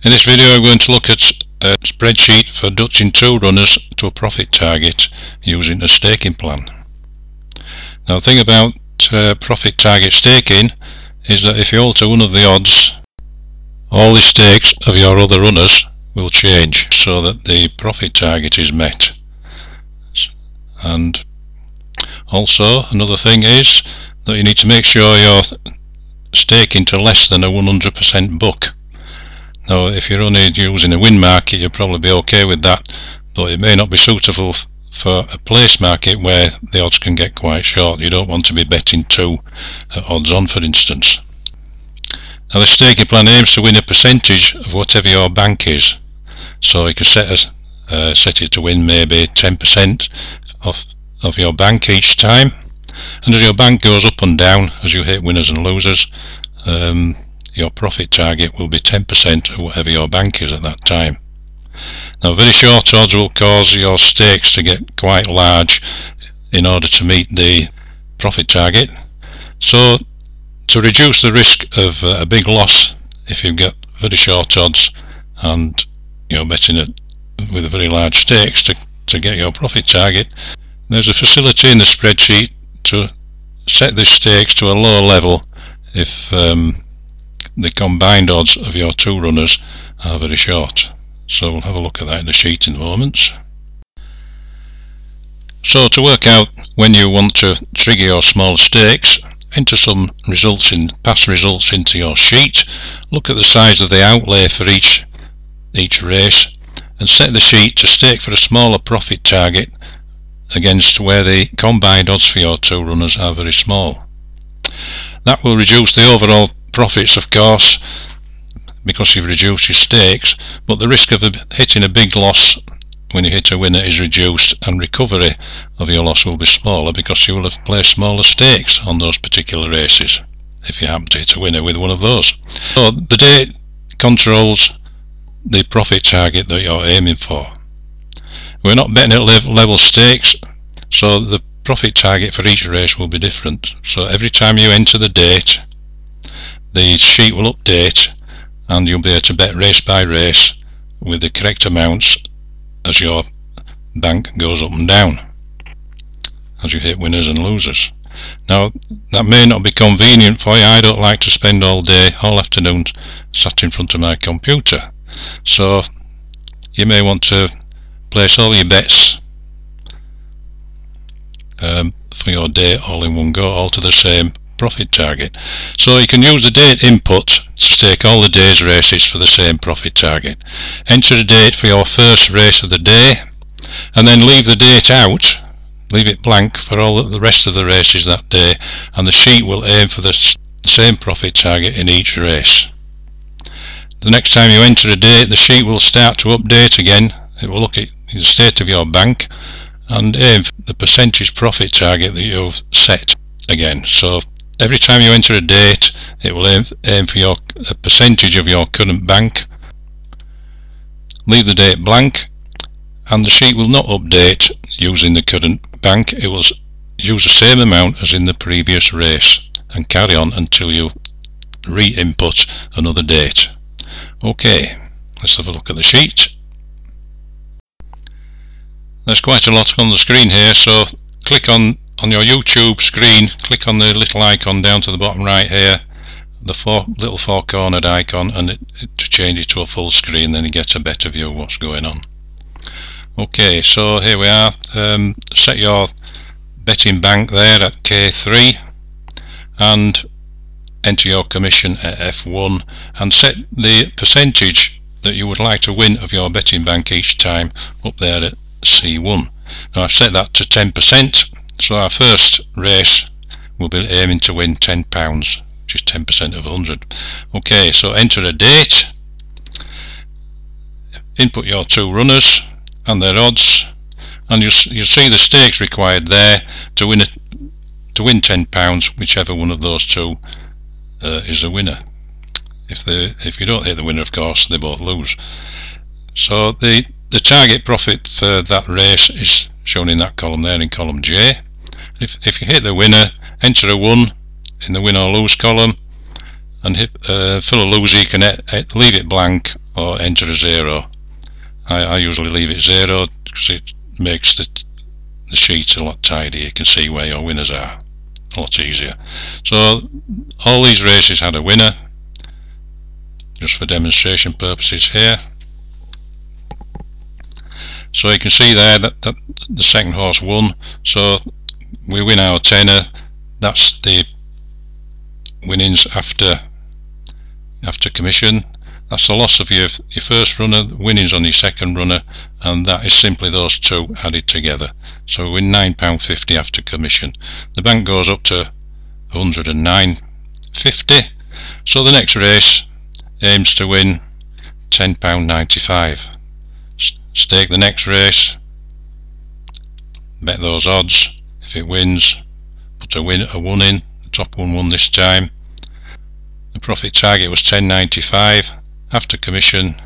In this video I'm going to look at a spreadsheet for Dutching 2 runners to a profit target using a staking plan. Now the thing about profit target staking is that if you alter one of the odds, all the stakes of your other runners will change so that the profit target is met. And also another thing is that you need to make sure you're staking to less than a 100% buck. Now if you're only using a win market you'll probably be okay with that, but it may not be suitable for a place market where the odds can get quite short. You don't want to be betting 2 odds on, for instance. Now the staking plan aims to win a percentage of whatever your bank is, so you can set it to win maybe 10% of your bank each time, and as your bank goes up and down, as you hit winners and losers, your profit target will be 10% of whatever your bank is at that time. Now very short odds will cause your stakes to get quite large in order to meet the profit target. So to reduce the risk of a big loss if you get very short odds and you're betting it with a very large stakes to get your profit target, there's a facility in the spreadsheet to set the stakes to a low level if the combined odds of your 2 runners are very short. So we'll have a look at that in the sheet in a moment. So to work out when you want to trigger your small stakes, enter some past results into your sheet, look at the size of the outlay for each race, and set the sheet to stake for a smaller profit target against where the combined odds for your 2 runners are very small. That will reduce the overall profits, of course, because you've reduced your stakes, but the risk of hitting a big loss when you hit a winner is reduced, and recovery of your loss will be smaller because you will have placed smaller stakes on those particular races if you happen to hit a winner with one of those. So the date controls the profit target that you're aiming for. We're not betting at level stakes, so the profit target for each race will be different. So every time you enter the date, the sheet will update and you'll be able to bet race by race with the correct amounts as your bank goes up and down, as you hit winners and losers. Now that may not be convenient for you. I don't like to spend all afternoon sat in front of my computer, so you may want to place all your bets for your day all in one go, all to the same profit target. So you can use the date input to stake all the day's races for the same profit target. Enter a date for your first race of the day and then leave the date out, leave it blank for all the rest of the races that day, and the sheet will aim for the same profit target in each race. The next time you enter a date, the sheet will start to update again. It will look at the state of your bank and aim for the percentage profit target that you've set again. So every time you enter a date, it will aim for a percentage of your current bank. Leave the date blank and the sheet will not update using the current bank. It will use the same amount as in the previous race and carry on until you re-input another date. Okay, let's have a look at the sheet. There's quite a lot on the screen here, so click on your YouTube screen, click on the little icon down to the bottom right here, the little four-cornered icon, and to change it to a full screen, then you get a better view of what's going on. Okay, so here we are. Set your betting bank there at K3 and enter your commission at F1 and set the percentage that you would like to win of your betting bank each time up there at C1. Now I've set that to 10%, so our first race will be aiming to win £10, which is 10% of 100. Okay, so enter a date, input your 2 runners and their odds, and you'll see the stakes required there to win £10, whichever one of those 2 is the winner. If you don't hit the winner, of course, they both lose. So the target profit for that race is shown in that column there, in column J. If you hit the winner, enter a 1 in the win or lose column, and fill a loser you can leave it blank or enter a 0. I usually leave it 0 because it makes the sheet a lot tidier. You can see where your winners are a lot easier. So all these races had a winner, just for demonstration purposes here. So you can see there that the second horse won, so we win our tenner. That's the winnings after commission. That's the loss of your first runner, winnings on your second runner, and that is simply those two added together. So we win £9.50 after commission. The bank goes up to £109.50. So the next race aims to win £10.95. Stake the next race, bet those odds. If it wins, put a 1 in, the top one won this time. The profit target was £10.95. After commission,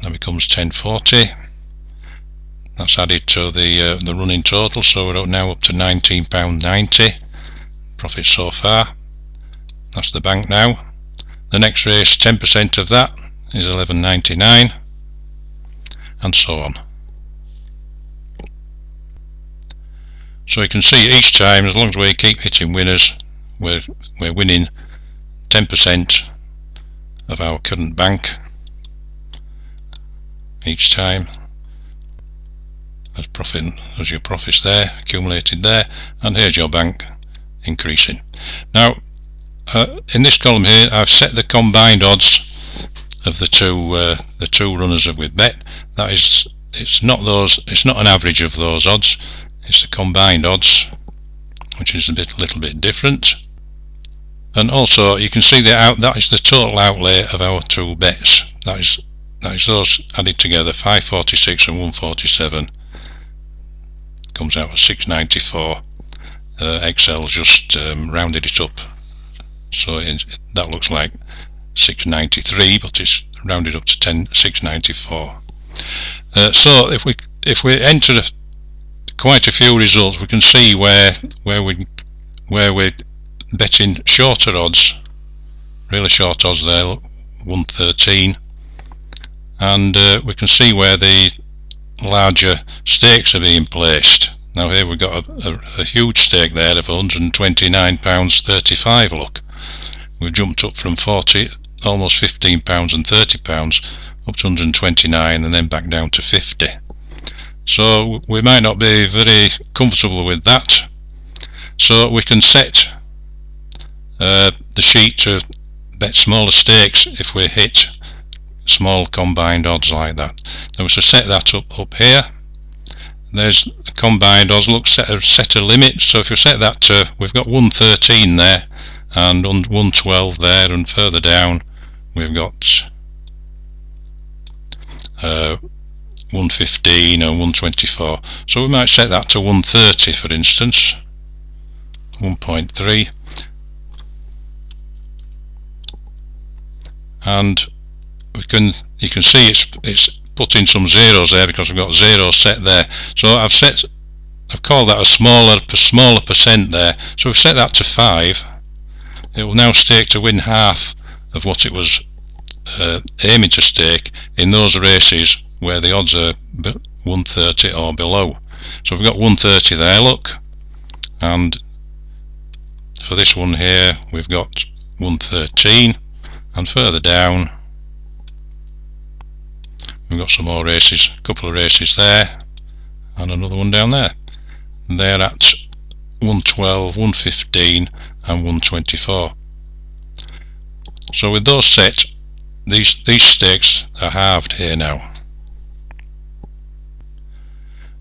that becomes £10.40. That's added to the running total, so we're now up to £19.90 profit so far. That's the bank now. The next race, 10% of that is £11.99, and so on. So you can see each time, as long as we keep hitting winners, we're winning 10% of our current bank each time, as your profits there accumulated there, and here's your bank increasing. Now in this column here I've set the combined odds of the two runners that we've bet. That is, it's not an average of those odds, it's the combined odds, which is a little bit different. And also you can see that is the total outlay of our two bets. That is those added together, 546 and 147 comes out at 694. Excel's just rounded it up, so that looks like 693, but it's rounded up to 694. So if we enter quite a few results, we can see where we're betting shorter odds, really short odds there, 113, and we can see where the larger stakes are being placed. Now here we've got a huge stake there of £129.35. look, we've jumped up from 40, almost £15 and £30 up to 129 and then back down to 50. So we might not be very comfortable with that, so we can set the sheet to bet smaller stakes if we hit small combined odds like that. Now we should set that up here. There's combined odds, look, set a limit, so if you set that to, we've got 113 there and 112 there, and further down we've got 115 and 124, so we might set that to 130 for instance, 1.3, and you can see it's put in some zeros there because we've got zeros set there. So I've called that a smaller percent there. So we've set that to 5. It will now stake to win half of what it was aiming to stake in those races where the odds are 130 or below. So we've got 130 there, look, and for this one here we've got 113, and further down we've got some more races, a couple of races there and another one down there. They're at 112, 115 and 124. So with those set, these stakes are halved here now.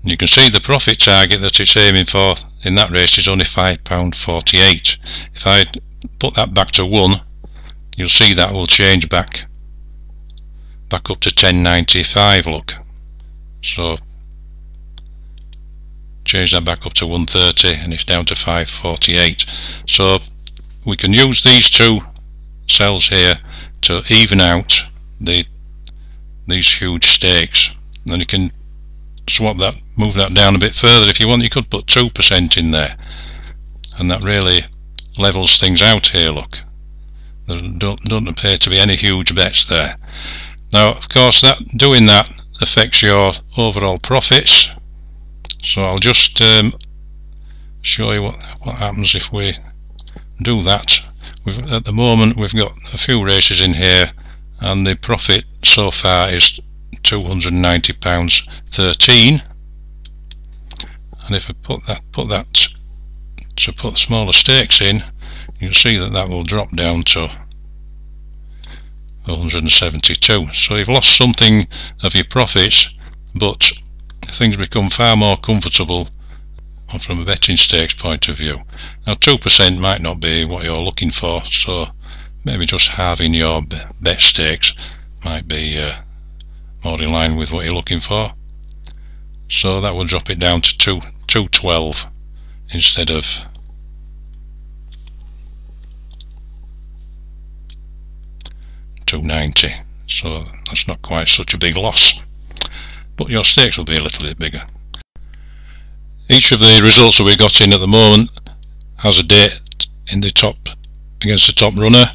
And you can see the profit target that it's aiming for in that race is only £5.48. If I put that back to 1, you'll see that will change back up to 10.95, look. So change that back up to 130 and it's down to 5.48. So we can use these two cells here to even out these huge stakes. Then you can swap that, move that down a bit further if you want. You could put 2% in there, and that really levels things out here, look. There don't appear to be any huge bets there. Now of course doing that affects your overall profits, so I'll just show you what happens if we do that. At the moment we've got a few races in here and the profit so far is £290.13, and if I put smaller stakes in, you'll see that will drop down to 172. So you've lost something of your profits, but things become far more comfortable from a betting stakes point of view. Now 2% might not be what you're looking for, so maybe just halving your bet stakes might be more in line with what you're looking for. So that will drop it down to 212 instead of £290, so that's not quite such a big loss, but your stakes will be a little bit bigger. Each of the results that we got in at the moment has a date in the top against the top runner,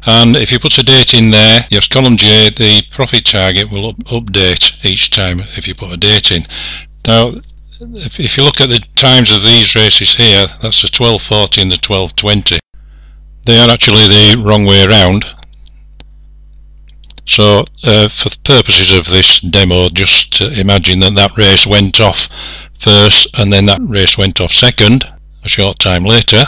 and if you put a date in there, yes, column J, the profit target will update each time if you put a date in. Now if you look at the times of these races here, that's the 12:40 and the 12:20. They are actually the wrong way around. So for the purposes of this demo, just imagine that race went off first and then that race went off second a short time later.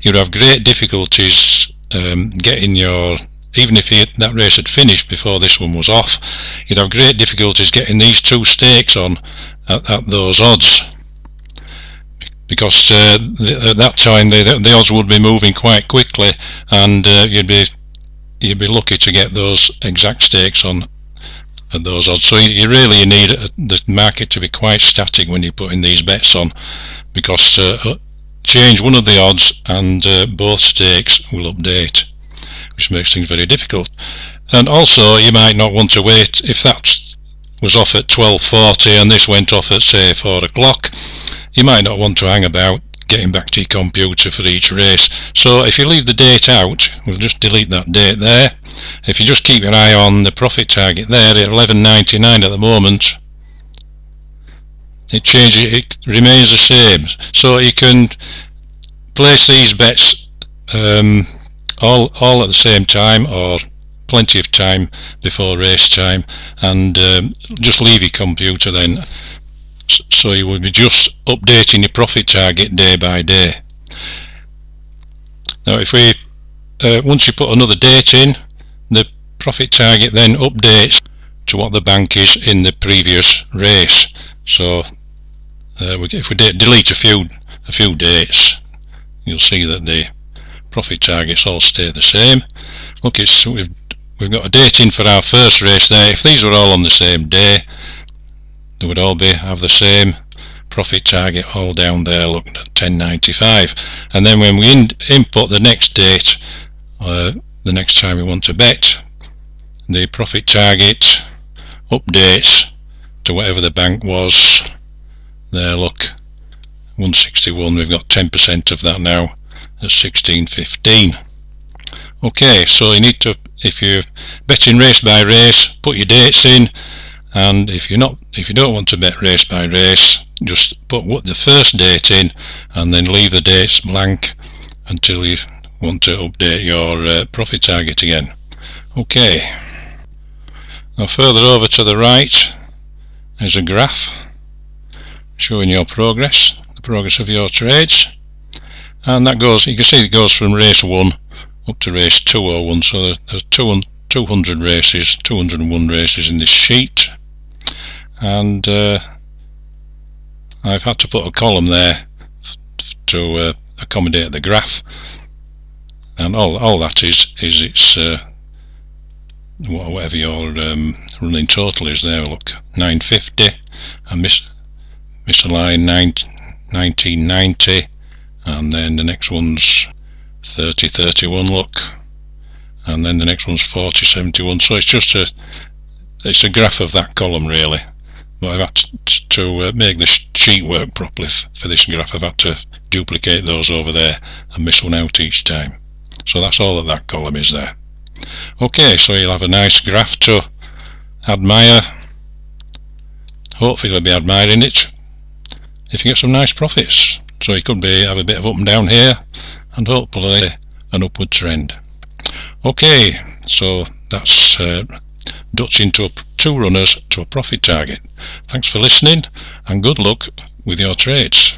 You'd have great difficulties getting your, even if that race had finished before this one was off, you'd have great difficulties getting these two stakes on at those odds, because at that time the odds would be moving quite quickly, and you'd be lucky to get those exact stakes on at those odds. So you really need the market to be quite static when you're putting these bets on, because change one of the odds and both stakes will update, which makes things very difficult. And also you might not want to wait. If that was off at 12:40 and this went off at say 4 o'clock, you might not want to hang about getting back to your computer for each race. So if you leave the date out, we'll just delete that date there. If you just keep your eye on the profit target there at 11.99 at the moment, it remains the same. So you can place these bets all at the same time, or plenty of time before race time, and just leave your computer then. So you will be just updating your profit target day by day. Now if we once you put another date in, the profit target then updates to what the bank is in the previous race. So if we delete a few dates, you'll see that the profit targets all stay the same. Look, we've got a date in for our first race there. If these were all on the same day, they would all have the same profit target all down there, look, at 10.95. And then when we input the next date, the next time we want to bet, the profit target updates to whatever the bank was. There, look, 161. We've got 10% of that now at 16.15. Okay, so you need to, if you're betting race by race, put your dates in. And if you don't want to bet race by race, just put the first date in and then leave the dates blank until you want to update your profit target again. Okay, now further over to the right is a graph showing your progress, the progress of your trades, and that goes, you can see it goes from race 1 up to race 201. So there's 201 races in this sheet. And I've had to put a column there to accommodate the graph, and all that is it's whatever your running total is there. Look, 950, and misaligned 1990, and then the next one's 3031. Look, and then the next one's 4071. So it's just a graph of that column really. But I've had to make the sheet work properly for this graph. I've had to duplicate those over there and miss one out each time. So that's all that column is there. Okay, so you'll have a nice graph to admire. Hopefully you'll be admiring it if you get some nice profits. So you could have a bit of up and down here, and hopefully an upward trend. Okay, so that's Dutch into 2 runners to a profit target. Thanks for listening, and good luck with your trades.